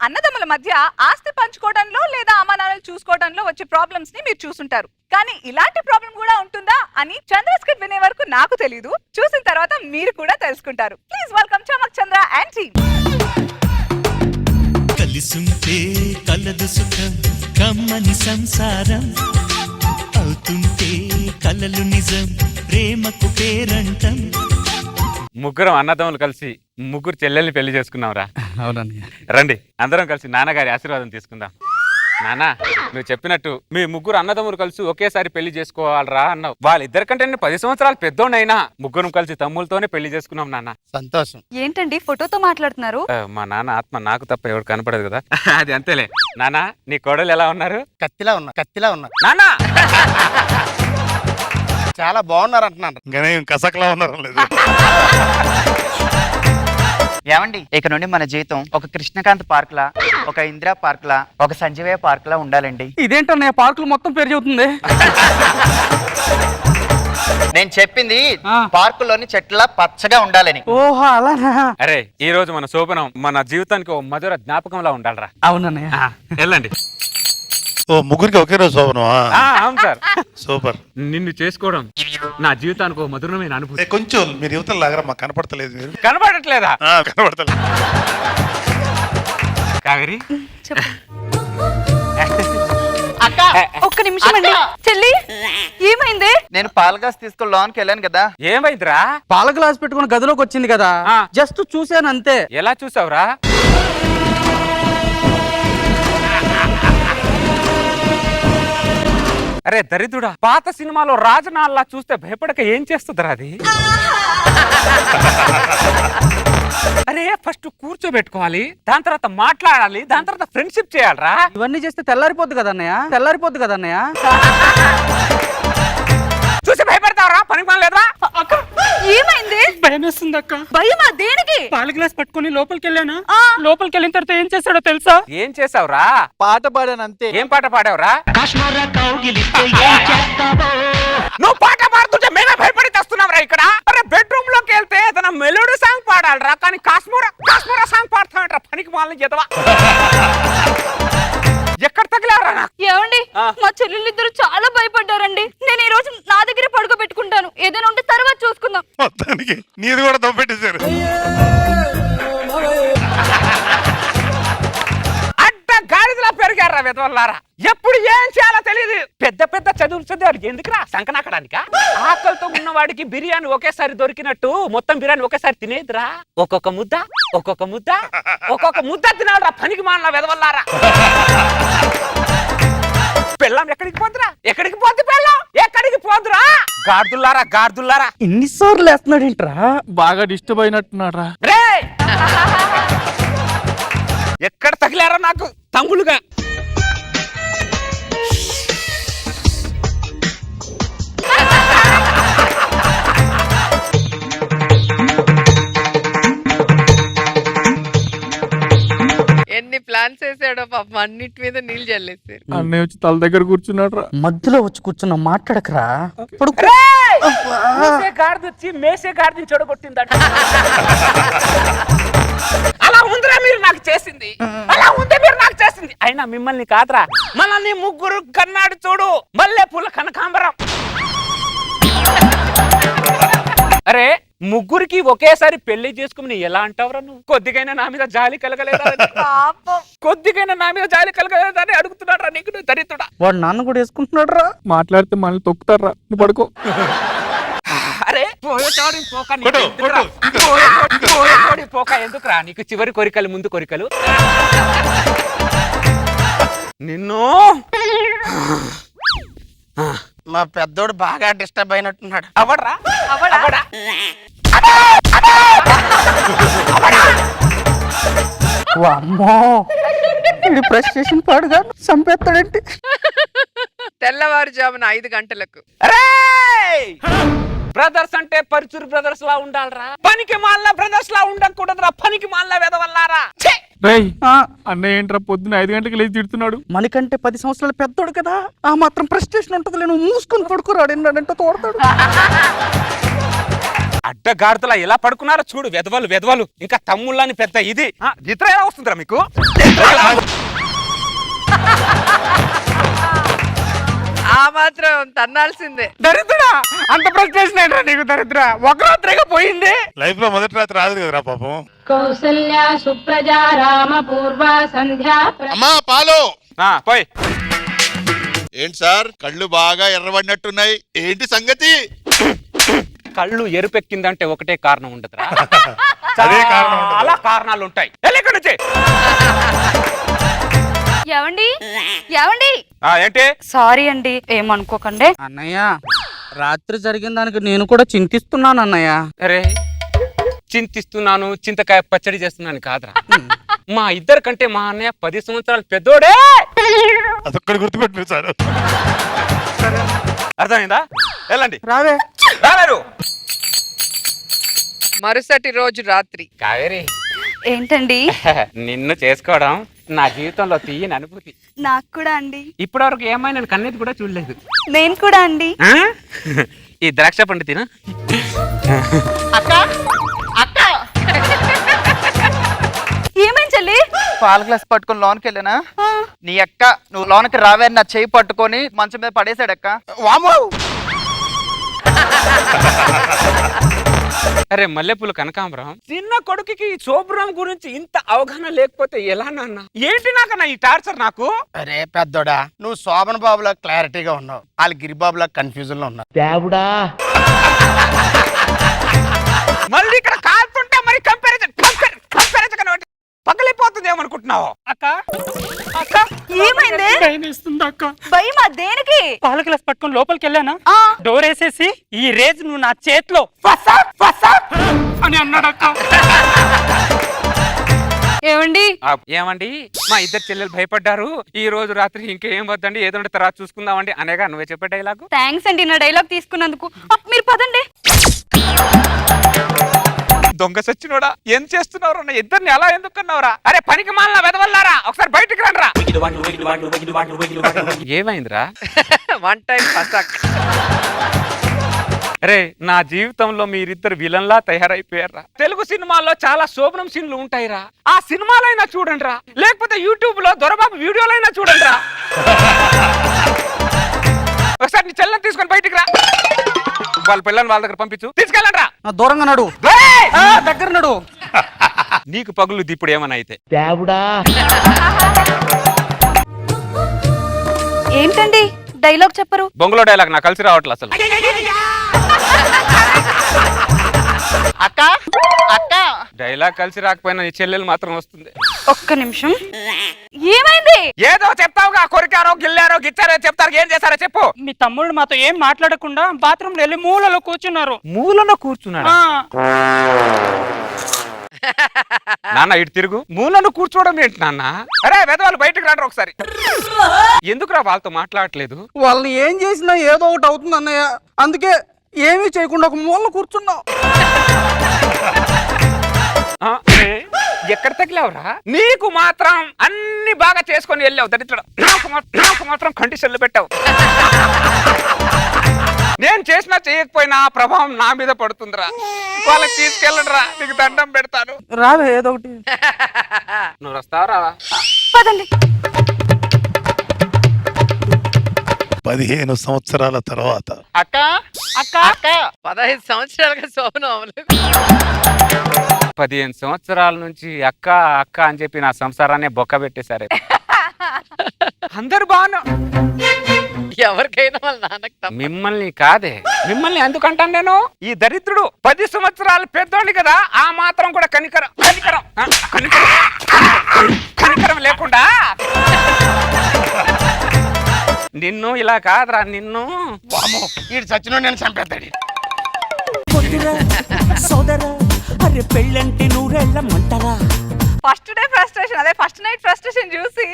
అన్నదమ్ముల మధ్య ఆస్తి పంచుకోవడంలో లేదా అమ్మానాన్నలు చూసుకోవడంలో వచ్చే ప్రాబ్లమ్స్ ని మీరు చూసుంటారు. కానీ ఇలాంటి ప్రాబ్లం కూడా ఉంటుందా అని చంద్ర స్కిట్ వినే వరకు నాకు తెలీదు. చూసిన తర్వాత మీరు కూడా తెలుసుకుంటారు. Please welcome Chammak Chandra and team. కలిసుంటే కలదు సుఖం కమ్మని సంసారం అవుతుంటే కలలు నిజం ప్రేమకు పేరంటం. ముగ్గురం అన్నదమ్ములు కలిసి ముగ్గురు చెల్లెల్ని పెళ్లి చేసుకున్నాం రా. అవునన్నయ్య. రండి అందరం కలిసి నాన్నగారి ఆశీర్వాదం తీసుకుందాం. నాన్న, నువ్వు చెప్పినట్టు మీ ముగ్గురు అన్నదమ్ములు కలిసి ఒకేసారి పెళ్లి చేసుకోవాలరా అన్నావు. వాళ్ళిద్దరికంటే 10 సంవత్సరాలు పెద్దోనైనా ముగ్గురం కలిసి తమ్ములతోనే పెళ్లి చేసుకున్నాం నాన్న. సంతోషం. ఏంటండి ఫోటోతో మాట్లాడుతున్నారు? మా నాన్న ఆత్మ నాకు తప్ప ఎవరు కనపడదు కదా. అది అంతేలే. నాన్న, నీ కోడలు ఎలా ఉన్నారు? కత్తిలా ఉన్నా నాన్న చాలా బాగున్నారు అంటున్నాను. ఇంకా కసకలా ఉన్నారు లేదు. ఏమండి, ఇక నుండి మన జీవితం ఒక కృష్ణకాంత్ పార్క్ లా, ఒక ఇందిరా పార్క్ లా, ఒక సంజీవయ్య పార్క్ లా ఉండాలండి. ఇదేంటన్నయ్య పార్కులు మొత్తం పేరు చెబుతుంది. నేను చెప్పింది పార్కులోని చెట్ల పచ్చగా ఉండాలని. ఓహో అలానా. అరే, ఈ రోజు మన శోభనం మన జీవితానికి ఒక మధుర జ్ఞాపకంలా ఉండాలరా. అవునన్నయ్య. వెళ్ళండి. ఓ ముగ్గురికి ఒకే రోజు శోభనమా? అవును సార్. సూపర్. నిన్ను చేసుకోవడం నా జీవితానికి ఒక మధురమైన అనుభూతి. కొంచెం మీరు యువతల లాగా మాకు కనపడతలేదు. మీరు కనబడట్లేదా? కనపడతలేదు. కావేరి, అక్క, ఒక్క నిమిషం అండి. చెల్లి, ఏమైంది? నేను పాల గ్లాస్ తీసుకుని లోన్కి వెళ్ళాను కదా. ఏమైందిరా? పాల గ్లాస్ పెట్టుకుని గదిలోకి వచ్చింది కదా, జస్ట్ చూసాను అంతే. ఎలా చూసావురా? అరే దరిద్రుడా, పాత సినిమాలో రాజనాల్లా చూస్తే భయపడక ఏం చేస్తుందిరా అది? అరే ఫస్ట్ కూర్చోబెట్టుకోవాలి, దాని తర్వాత మాట్లాడాలి, దాని తర్వాత ఫ్రెండ్షిప్ చేయాలరా. ఇవన్నీ చేస్తే తెల్లారిపోద్దు కదన్నయ్య. చూసి భయపడతావరా? పనికి పని లేదా? ఏమైంది? భయం వేస్తుంది అక్క. భయమా? దేనికి? పాల గ్లాస్ పట్టుకుని లోపలికి వెళ్ళాను. లోపలికి వెళ్ళిన తర్వాత ఏం చేశాడో తెలుసా? ఏం చేసావురా? పాట పాడాను అంతే. ఏం పాట పాడావురా? నువ్వు పాట పాడుతుంటే మేమే భయపడి తెస్తున్నాం రా ఇక్కడ. అరే బెడ్రూమ్ లోకి వెళ్తే తన మెలోడీ సాంగ్ పాడాలరా, కానీ కాశ్మీరా సాంగ్ పాడుతామంటారా పనికి మాలని చేతవా? ఎక్కడ తగిలారా నాకు? ఏమండి, మా చెల్లెళ్ళిద్దరు చాలా భయపడ్డారండి. నేను ఈ రోజు నా దగ్గర పడుకోబెట్టుకుంటాను. ఏదైనా ఉంటే తర్వాత చూసుకుందాం. మొత్తానికి నీది కూడా దొబ్బెట్టేశారు. అడ్డ గాడిదలా పెరిగారా విధవల్లారా. ఎప్పుడు ఏం చేయాలో తెలియదు. పెద్ద పెద్ద చదువులు చదివాడు ఎందుకురా? సంకనాకడానికా? ఆకలితో ఉన్నవాడికి బిర్యానీ ఒకేసారి దొరికినట్టు మొత్తం బిర్యానీ ఒకేసారి తినేదిరా. ఒక్కొక్క ముద్ద తినాలరా పనికి మానలా విధవల్లారా. పెళ్ళాం ఎక్కడికి పోద్ది పెళ్ళాం ఎక్కడికి పోదురా? గాడిదుల్లారా. ఎన్నిసార్లు వేస్తున్నాడు ఏంట్రా? బాగా డిస్టర్బ్ అయినట్టున్నారా? రే ఎక్కడ తగిలారా నాకు తమ్ములుగా? ఎన్ని ప్లాన్స్ వేసాడో పాపం, అన్నిటి మీద నీళ్ళు చల్లేసారు. అన్నయ్య వచ్చి తల దగ్గర కూర్చున్నాడు. మధ్యలో వచ్చి కూర్చున్నా, మాట్లాడకరా. మేసే గాడిని చెడగొట్టిందట. అలా ఉందిరా మీరు నాకు చేసింది. అయినా మిమ్మల్ని కాదురా, మనల్ని ముగ్గురు కన్నాడు చూడు, మల్లె పూల కనకాంబరం. అరే ముగ్గురికి ఒకేసారి పెళ్లి చేసుకుని ఎలా అంటావురా నువ్వు? కొద్దిగైనా నా మీద జాలి కలగలేదా? అని అడుగుతున్నాడు రా నీకు. నువ్వు దరిద్రుడా. వాడు నాన్న కూడా వేసుకుంటున్నాడు రా. మాట్లాడితే మళ్ళీ తొక్కుతారా. నువ్వు పడుకో. అరే పోక ఎందుకురా? నీకు చివరి కోరికలు ముందు కోరికలు. నిన్ను మా పెద్దోడు బాగా డిస్టర్బ్ అయినట్టున్నాడు. అవడరా. అమ్మో, ఇది ఫ్రస్ట్రేషన్ పాడుగా చంపేస్తాడంటే. తెల్లవారుజామున 5 గంటలకు. బ్రదర్స్ అంటే పరుచూరు బ్రదర్స్ లా ఉండాలరా, పనికి మాల బ్రదర్స్ లా ఉండకూడదురా. పనికి మాల వెదవల్లారా. అన్నయ్య ఏంట్రా పొద్దున 5 గంటలకు లేచి తిడుతున్నాడు? మనకంటే 10 సంవత్సరాలు పెద్దోడు కదా, ఆ మాత్రం ఫ్రస్ట్రేషన్ ఉంటది. నేను మూసుకొని పడుకోరాడు, ఏంటంటే తోడతాడు. అడ్డ పెద్ద గాడిదలా ఎలా పడుకున్నారో చూడు, వెధవలు ఇంకా తమ్ముళ్ళని పెద్ద ఇది నిద్ర ఎలా వస్తుందిరా మీకు? ఆ మాత్రం తన్నాల్సిందే. దరిద్రుడా, అంత ప్రెస్టేషన్ ఏంట్రా నీకు దరిద్ర? ఒక రాత్రిగా పోయింది. లైఫ్ లో మొదటి రాత్రి రాదు కదరా పాపం. కౌసల్యా సుప్రజా రామ పూర్వ సంధ్యా అమ్మా పాలు. పోయి. ఏంటి సార్ కళ్ళు బాగా ఎర్రబడినట్టున్నాయి, ఏంటి సంగతి? కళ్ళు ఎరుపెక్కిందంటే ఒకటే కారణం ఉండదురా, అదే కారణం ఉండదు. చాలా కారణాలు ఉంటాయి. ఇక్కడ నుంచి ఏవండి ఏవండి ఏంటి? సారీ అండి, ఏమనుకోకండి. అన్నయ్య, రాత్రి జరిగిన దానికి నేను కూడా చింతిస్తున్నాను అన్నయ్య. అరే చింతిస్తున్నాను, చింతకాయ పచ్చడి చేస్తున్నాను కాదురా. మా ఇద్దరు కంటే మా అన్నయ్య 10 సంవత్సరాలు పెద్దోడే. అదొక్కడి గుర్తుపెట్టు సార్. అర్థమైందా? వెళ్ళండి. రావే. రాలేరు. మరుసటి రోజు రాత్రి. కావేరి, ఏంటండి? నిన్ను చేసుకోవడం నా జీవితంలో తీయని అనుభూతి. నాకు కూడా అండి. ఇప్పటి వరకు ఏమైనా నేను కన్నెత్తి కూడా చూడలేదు. నేను కూడా అండి. ఆ? ఈ ద్రాక్ష పండు తిను. ఏమైంది చెల్లి? పాల గ్లాస్ పట్టుకొని లోనికి వెళ్ళినా నీ అక్క నువ్వు లోనికి రావే అని నా చేయి పట్టుకొని మంచం మీద పడేసాడక్క. వామో. అరే మల్లెపూలు కనకాంబరం, చిన్న కొడుకుకి ఈ శోభ్రం గురించి ఇంత అవగాహన లేకపోతే ఎలా నాన్న? ఏంటి నాకన్నా ఈ టార్చర్ నాకు? అరే పెద్దోడా, నువ్వు శోభన్ బాబులా క్లారిటీగా ఉన్నావు, వాళ్ళు గిరిబాబులా కన్ఫ్యూజన్ లో ఉన్నారు. దేవుడా, మళ్ళీ ఇక్కడ కాల్తుంటే మరి కంపారిజన్ పగలిపోతుంది ఏమనుకుంటున్నావు? అక్క అక్క ఏమైంది? భయమేస్తుంది అక్క. భయమా? దేనికి? పాల గ్లాస్ పట్టుకొని లోపలికి వెళ్ళానా, ఆ, డోర్ వేసేసి ఈ రేజ్ నువ్వు నా చేతిలో ఫసాక్ ఫసాక్ అని అన్నాడక్క. ఏమండి? ఏమండి, మా ఇద్దరు చెల్లెలు భయపడ్డారు. ఈ రోజు రాత్రి ఇంకేం వద్దండి, ఏదో తర్వాత చూసుకుందామండి అనేగా నువ్వే చెప్పే డైలాగు. థ్యాంక్స్ అండి నా డైలాగ్ తీసుకున్నందుకు. మీరు పదండి. దొంగ సచ్చినోడా, ఏం చేస్తున్నావు? ఇద్దరిని అలా ఎందుకు కన్నావురా? అరే పనికి మాలిన వెదవల్లారా, ఒకసారి బయటికి రండిరా. ఏమైందిరా? వన్ టైం పసక్. అరే నా జీవితంలో మీరిద్దరు విలన్లా తయారైపోయారా. తెలుగు సినిమాల్లో చాలా శోభనం సీన్లు ఉంటాయిరా, ఆ సినిమాలైనా చూడండిరా, లేకపోతే యూట్యూబ్ లో దొరబాబు వీడియోలైనా చూడండిరా. ఒకసారి నీ చెల్లెని తీసుకొని బయటికి రా. వాళ్ళ పిల్లల్ని వాళ్ళ దగ్గర పంపించు, తీసుకెళ్ళండి రా. దూరంగా నడు, దగ్గర నడు. నీకు పగులు ఇప్పుడు ఏమన్నా అయితే. దేవుడా, ఏంటండి డైలాగ్ చెప్పరు? బొంగులో డైలాగ్ నాకు కలిసి రావట్లే అసలు. అక్క అక్క డైలాగ్ కలిసి రాకపోయినా నీ చెల్లెలు మాత్రం వస్తుంది. ఒక్క నిమిషం. ఏమైంది? ఏదో చెప్తావుగా, కొరికారో గిల్లారో గిచ్చారో చెప్తారు, ఏం చేశారో చెప్పు. మీ తమ్ముడు మాతో ఏం మాట్లాడకుండా బాత్రూమ్ లో వెళ్ళి మూలలో కూర్చున్నారు. మూలలో కూర్చున్నాడు. నాన్న ఇటు తిరుగు. మూలను కూర్చోవడం ఏంటి నాన్న? అరే వెదవాళ్ళు బయటకు రాండి ఒకసారి. ఎందుకురా వాళ్ళతో మాట్లాడట్లేదు? వాళ్ళని ఏం చేసినా ఏదో ఒకటి అవుతుంది అన్నయ్య, అందుకే ఏమీ చేయకుండా ఒక మూల కూర్చున్నావు. ఎక్కడ తగిలావురా? నీకు మాత్రం అన్ని బాగా చేసుకొని వెళ్ళావు దరిద్రుడు. నాకు మాత్రం కండిషన్లు పెట్టావు. నేను చేసినా చేయకపోయినా ప్రభావం నా మీద పడుతుందిరా. వాళ్ళకి తీసుకెళ్ళండిరా, నీకు దండం పెడతాను. రావే ఏదో ఒకటి. నువ్వు వస్తావా రావా? పదండి. 15 సంవత్సరాల తర్వాత అక్క అక్క అక్క 15 సంవత్సరాలుగా శోభనం అవ్వలేదు. 15 సంవత్సరాల నుంచి అక్క అక్క అని చెప్పి నా సంసారాన్ని బొక్క పెట్టేశారు. అందరు బాగా. ఎవరికైనా వాళ్ళ నాన్నకి తప్ప. మిమ్మల్ని కాదే, మిమ్మల్ని ఎందుకంటాను నేను? ఈ దరిద్రుడు 10 సంవత్సరాలు పెద్దోడి కదా, ఆ మాత్రం కూడా కనికరం కనికరం కనికరం కనికరం లేకుండా నిన్ను ఇలా కాదురా, నిన్ను వీడు చచ్చిన నేను చంపేస్తాడు. ఫస్ట్ డే ఫ్రస్ట్రేషన్, అదే ఫస్ట్ నైట్ ఫ్రస్ట్రేషన్ చూసి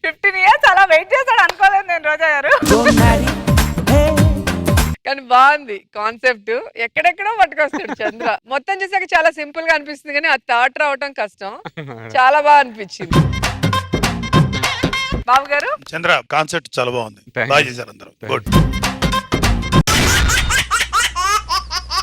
15 years అలా వెయిట్ చేశాడు అనుకోలేదు నేను, రోజా గారు. కానీ బాగుంది కాన్సెప్ట్. ఎక్కడెక్కడో పట్టుకొస్తాడు చంద్ర. మొత్తం చూసాక చాలా సింపుల్ గా అనిపిస్తుంది, కానీ ఆ థాట్ రావటం కష్టం. చాలా బాగా అనిపించింది. బాబు గారు చంద్ర కాన్సెప్ట్ చాలా బాగుంది, Thank బాగా you. చేశారు అందరూ. గుడ్.